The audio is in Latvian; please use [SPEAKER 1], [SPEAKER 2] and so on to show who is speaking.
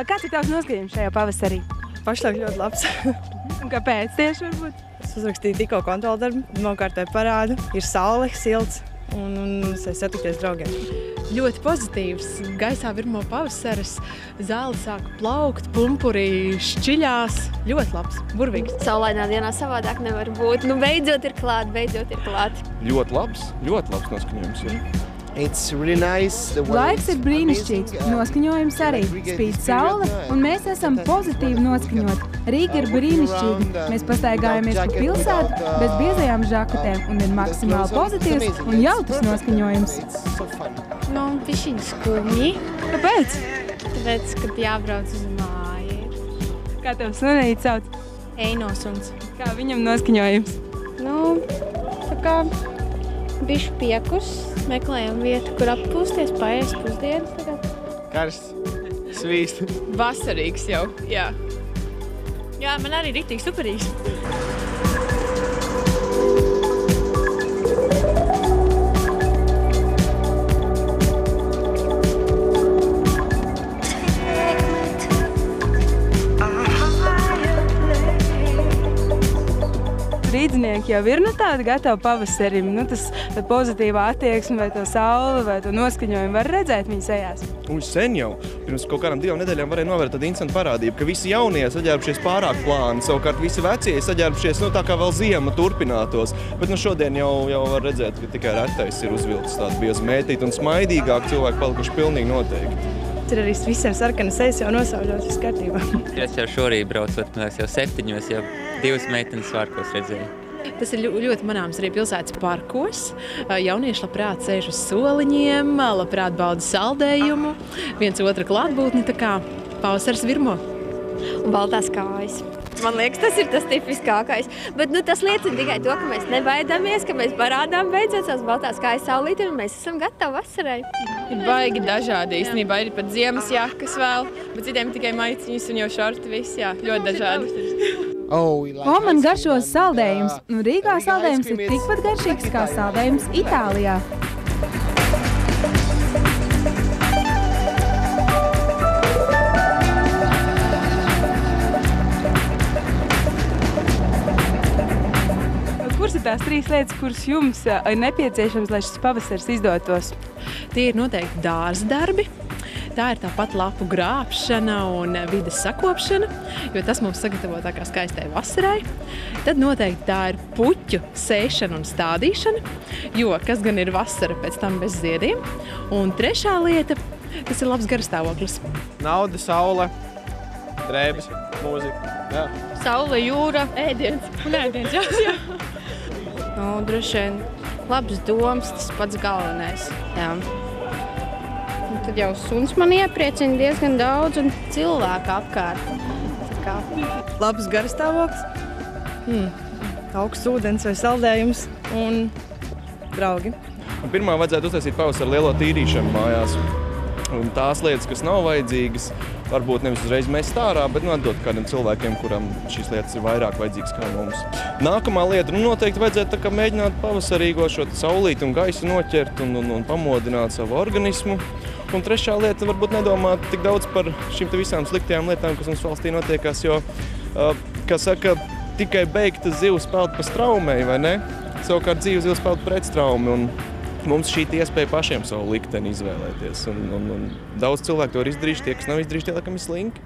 [SPEAKER 1] Kāds ir tavs noskaņojums šajā pavasarī?
[SPEAKER 2] Pašlaik ļoti labs.
[SPEAKER 1] Un kāpēc tieši varbūt?
[SPEAKER 2] Es uzrakstīju tikko kontrolu darbu, nokārtoju parādu, ir saule, silts un es satikties draugiem.
[SPEAKER 3] Ļoti pozitīvs. Gaisā virmo pavasaris, zāle sāk plaukt, pumpuri šķiļās. Ļoti labs, burvīgs.
[SPEAKER 4] Saulainā dienā savādāk nevar būt. Nu, beidzot ir klāt, beidzot ir klāt.
[SPEAKER 5] Ļoti labs noskaņojums. Ja.
[SPEAKER 6] It's really nice.
[SPEAKER 1] Laiks ir brīnišķīgs, noskaņojums arī. Spīd saule, un mēs esam pozitīvi noskaņoti. Rīga ir brīnišķīga. Mēs pastaigājamies pa pilsētu bez biezajām žaketēm, un ir maksimāli pozitīvs un jautrs noskaņojums.
[SPEAKER 4] Nu, pišķiņi skumji.
[SPEAKER 1] Kāpēc?
[SPEAKER 4] Tāpēc, kad jābrauc uz māju.
[SPEAKER 1] Kā tev sunīt sauc?
[SPEAKER 4] Einosuns.
[SPEAKER 1] Kā viņam noskaņojums?
[SPEAKER 4] Nu, tā kā bišķi piekus. Meklējam vietu, kur atpūsties, paēst pusdienas tagad.
[SPEAKER 6] Karsts, svīst.
[SPEAKER 3] Vasarīgs jau, jā.
[SPEAKER 4] Jā, man arī riktīgi superīgs.
[SPEAKER 1] Rīdznieki jau ir tādi gatavi pavasarim, tas pozitīvā attieksme vai to sauli vai to noskaņojumu var redzēt viņu sejās.
[SPEAKER 5] Sen jau, pirms kaut kādām 2 nedēļām varēja novērt tādu interesantu parādību, ka visi jaunie saģērbušies pārāk plāni, savukārt visi vecie saģērbušies, tā kā vēl ziema turpinātos. Bet šodien jau var redzēt, ka tikai retais ir uzvilcis tādu biezu mētīti un smaidīgāk cilvēki palikuši pilnīgi noteikti.
[SPEAKER 2] Ir arī visiem sarkanas sejas jau nosauļot, viss kārtībā.
[SPEAKER 7] Es jau šorīt braucot, jau 7, jau 2 meitenes svārkos redzēju.
[SPEAKER 3] Tas ir ļoti manāms arī pilsētas parkos. Jaunieši labprāt sēž uz soliņiem, labprāt bauda saldējumu, viens otra klātbūtni, tā kā pavasaris virmo.
[SPEAKER 4] Un baltās kājas. Man liekas, tas ir tas tipiskākais. Bet tas liecina tikai to, ka mēs nebaidāmies, ka mēs parādām beidzot savas baltās kājas saulīti un mēs esam gatavi vasarai.
[SPEAKER 3] Ir baigi dažādi īstenībā, ir pat ziemas jakas vēl, bet citiem tikai maiciņas un jau šorti viss, jā, ļoti dažādi.
[SPEAKER 1] Man garšos saldējums, un Rīgā saldējums ir tikpat garšīgs kā saldējums Itālijā. Kuras ir tās 3 lietas, kuras jums ir nepieciešams, lai šis pavasaris izdotos?
[SPEAKER 3] Tie ir noteikti dārza darbi. Tā ir tāpat lapu grābšana un vides sakopšana, jo tas mums sagatavo tā kā skaistai vasarai. Tad noteikti tā ir puķu sēšana un stādīšana, jo kas gan ir vasara pēc tam bez ziediem. Un trešā lieta, tas ir labs garastāvoklis.
[SPEAKER 6] Nauda, saule, drēbes, mūzika. Jā.
[SPEAKER 4] Saule, jūra, ēdiens.
[SPEAKER 3] Un ēdiens, jā.
[SPEAKER 4] Droši vien labs domas, tas pats galvenais. Jā. Un tad jau suns man iepriecina diezgan daudz un cilvēku apkārt.
[SPEAKER 2] Labs garastāvoklis, augsts ūdens vai saldējums un draugi.
[SPEAKER 5] Pirmā vajadzētu uztaisīt pavasara lielo tīrīšanu mājās. Un tās lietas, kas nav vajadzīgas, varbūt nevis uzreiz mest ārā, bet atdot kādiem cilvēkiem, kuram šīs lietas ir vairāk vajadzīgas kā mums. Nākamā lieta, noteikti vajadzētu mēģināt pavasarīgo šo saulīti un gaisu noķert un pamodināt savu organismu. Un trešā lieta, varbūt nedomāt tik daudz par šīm visām sliktajām lietām, kas mums valstī notiekās, jo, kā saka, tikai beigta zivs peld pa straumei, vai ne? Savukārt dzīve zivs peld pret straumi. Un mums šī iespēja pašiem savu likteni izvēlēties. Un daudz cilvēku to ir izdarījuši, tie, kas nav izdarījuši, tie laikam ir slinki.